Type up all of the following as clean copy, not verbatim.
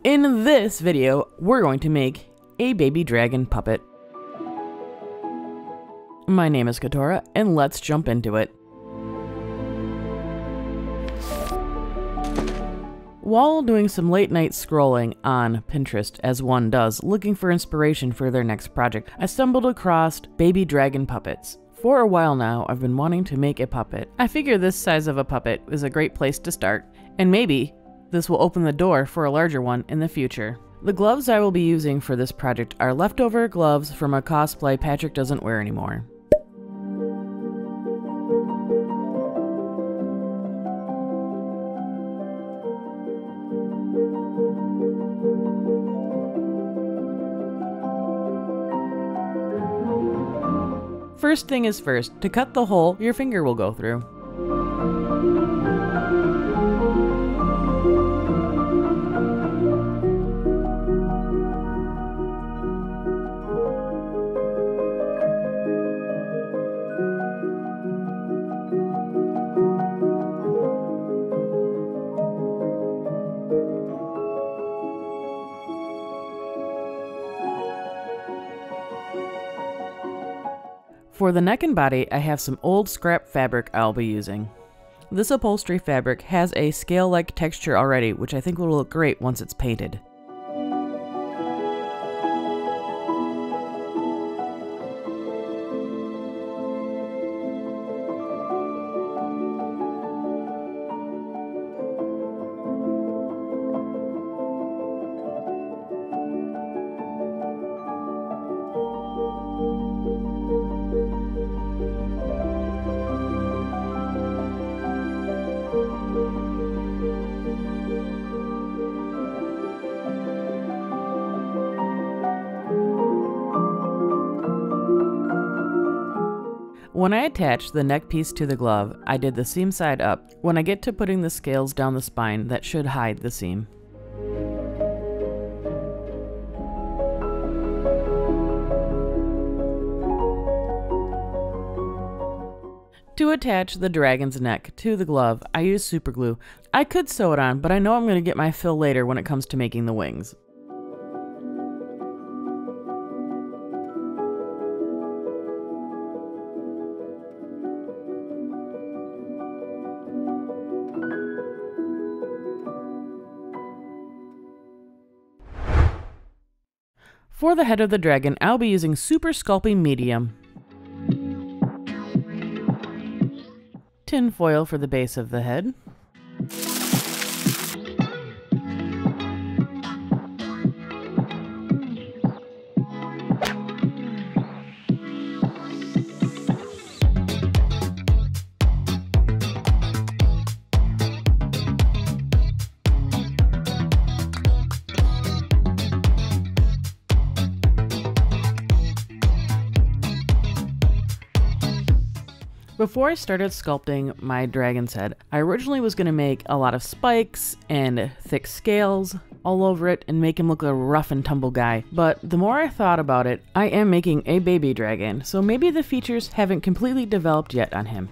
In this video, we're going to make a baby dragon puppet. My name is Katora, and let's jump into it. While doing some late night scrolling on Pinterest, as one does, looking for inspiration for their next project, I stumbled across baby dragon puppets. For a while now, I've been wanting to make a puppet. I figure this size of a puppet is a great place to start, and maybe this will open the door for a larger one in the future. The gloves I will be using for this project are leftover gloves from a cosplay Patrick doesn't wear anymore. First thing is first, to cut the hole your finger will go through. For the neck and body, I have some old scrap fabric I'll be using. This upholstery fabric has a scale-like texture already, which I think will look great once it's painted. When I attached the neck piece to the glove, I did the seam side up. When I get to putting the scales down the spine, that should hide the seam. To attach the dragon's neck to the glove, I use Superglue. I could sew it on, but I know I'm going to get my fill later when it comes to making the wings. For the head of the dragon, I'll be using Super Sculpey Medium. Tin foil for the base of the head. Before I started sculpting my dragon's head, I originally was going to make a lot of spikes and thick scales all over it and make him look like a rough and tumble guy. But the more I thought about it, I am making a baby dragon, so maybe the features haven't completely developed yet on him.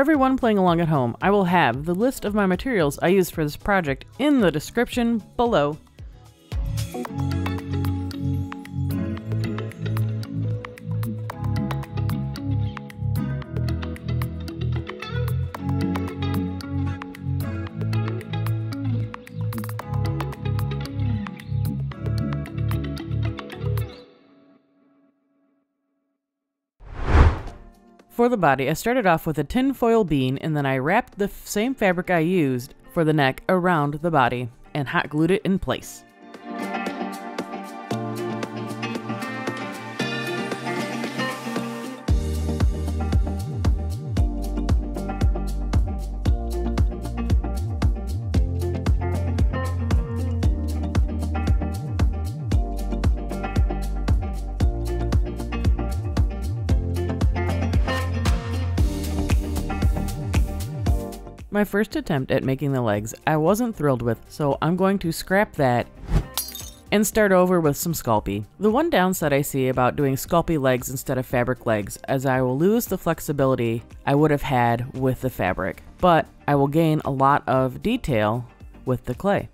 everyone playing along at home, I will have the list of my materials I used for this project in the description below. For the body, I started off with a tin foil bean, and then I wrapped the same fabric I used for the neck around the body and hot glued it in place. My first attempt at making the legs I wasn't thrilled with, so I'm going to scrap that and start over with some Sculpey. The one downside I see about doing Sculpey legs instead of fabric legs is I will lose the flexibility I would have had with the fabric, but I will gain a lot of detail with the clay.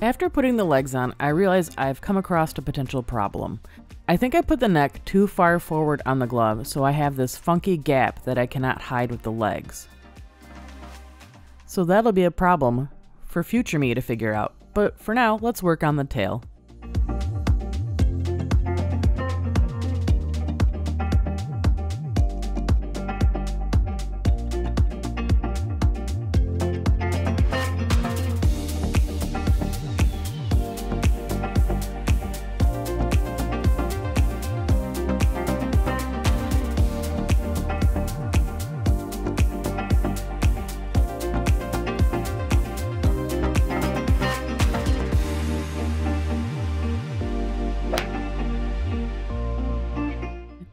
After putting the legs on, I realize I've come across a potential problem. I think I put the neck too far forward on the glove, so I have this funky gap that I cannot hide with the legs. So that'll be a problem for future me to figure out, but for now, let's work on the tail.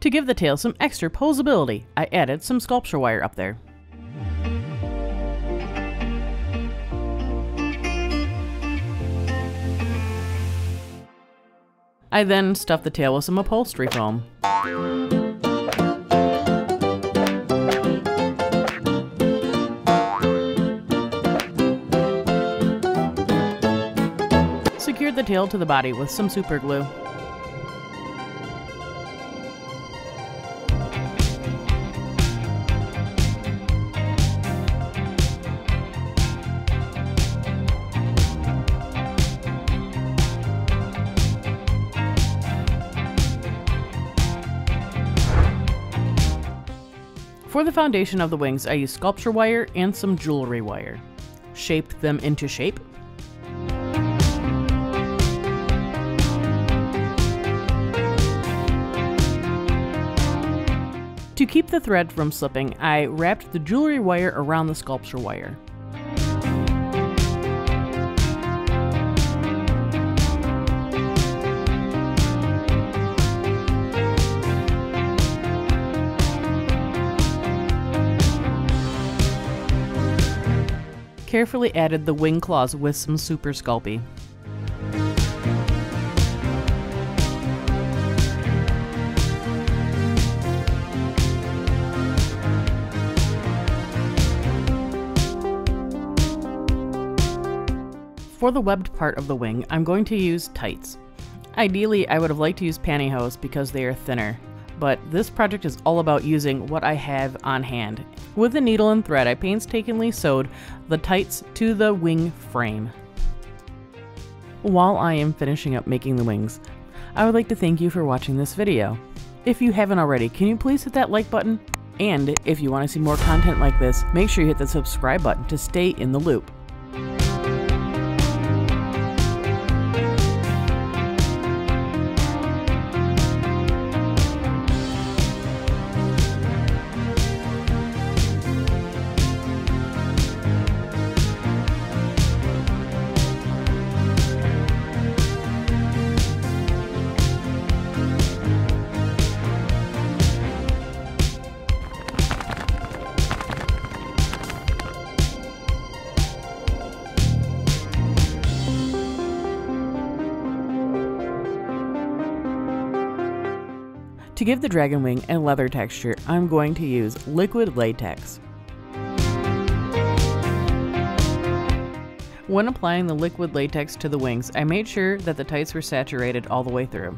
To give the tail some extra posability, I added some sculpture wire up there. I then stuffed the tail with some upholstery foam. Secured the tail to the body with some Superglue. For the foundation of the wings, I used sculpture wire and some jewelry wire. Shaped them into shape. To keep the thread from slipping, I wrapped the jewelry wire around the sculpture wire. Carefully added the wing claws with some Super Sculpey. For the webbed part of the wing, I'm going to use tights. Ideally, I would have liked to use pantyhose because they are thinner, but this project is all about using what I have on hand. With a needle and thread, I painstakingly sewed the tights to the wing frame. while I am finishing up making the wings. I would like to thank you for watching this video. If you haven't already, can you please hit that like button? And if you want to see more content like this, make sure you hit the subscribe button to stay in the loop. To give the dragon wing a leather texture, I'm going to use liquid latex. When applying the liquid latex to the wings, I made sure that the tights were saturated all the way through.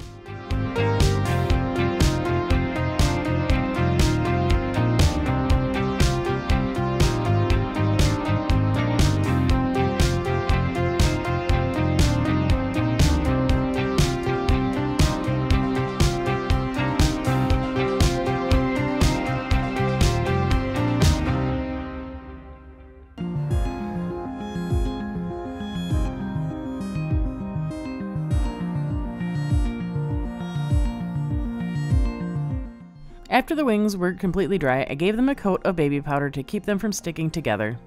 After the wings were completely dry, I gave them a coat of baby powder to keep them from sticking together.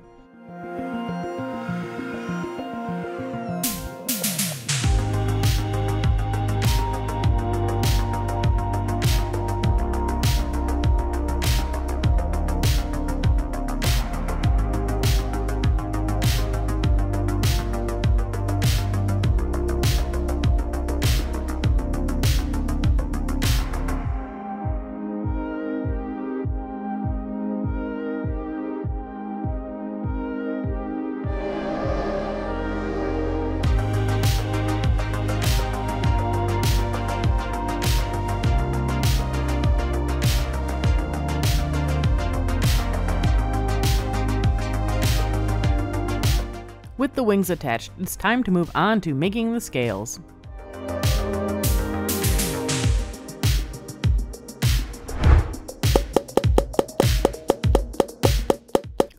With the wings attached, it's time to move on to making the scales.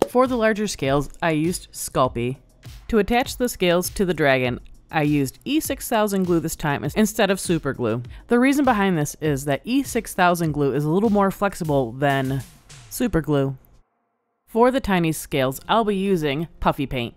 For the larger scales, I used Sculpey. To attach the scales to the dragon, I used E6000 glue this time instead of Superglue. The reason behind this is that E6000 glue is a little more flexible than Superglue. For the tiny scales, I'll be using Puffy paint.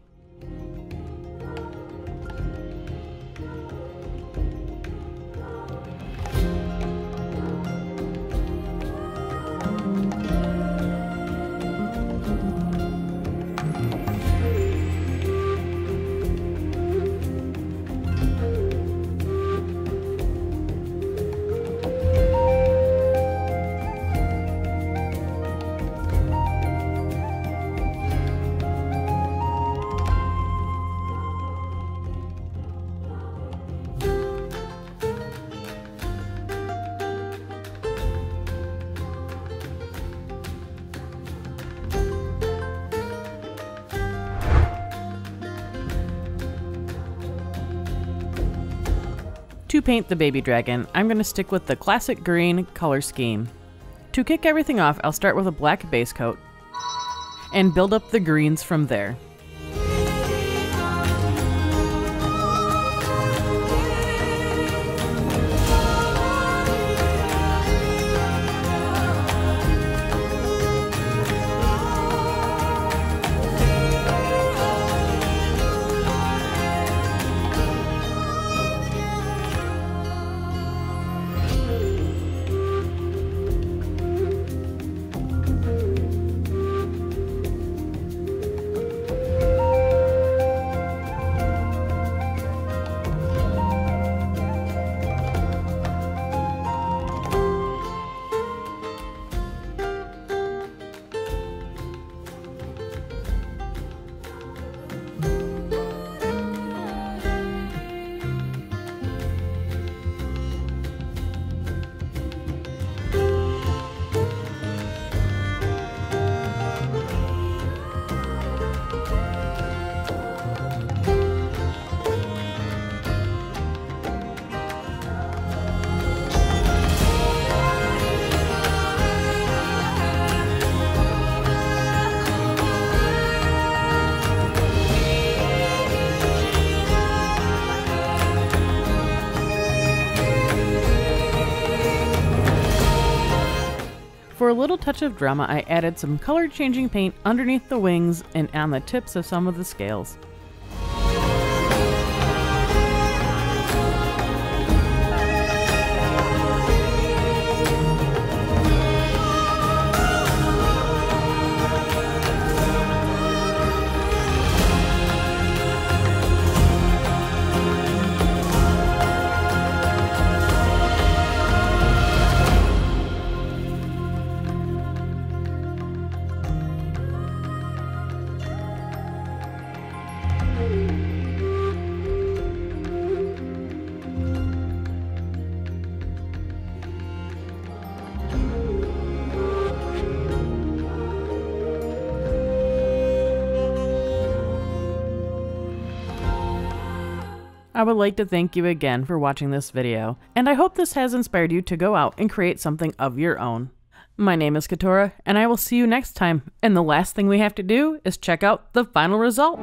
To paint the baby dragon, I'm going to stick with the classic green color scheme. To kick everything off, I'll start with a black base coat and build up the greens from there. little touch of drama, I added some color changing paint underneath the wings and on the tips of some of the scales. I would like to thank you again for watching this video, and I hope this has inspired you to go out and create something of your own. My name is Katora, and I will see you next time, and the last thing we have to do is check out the final result.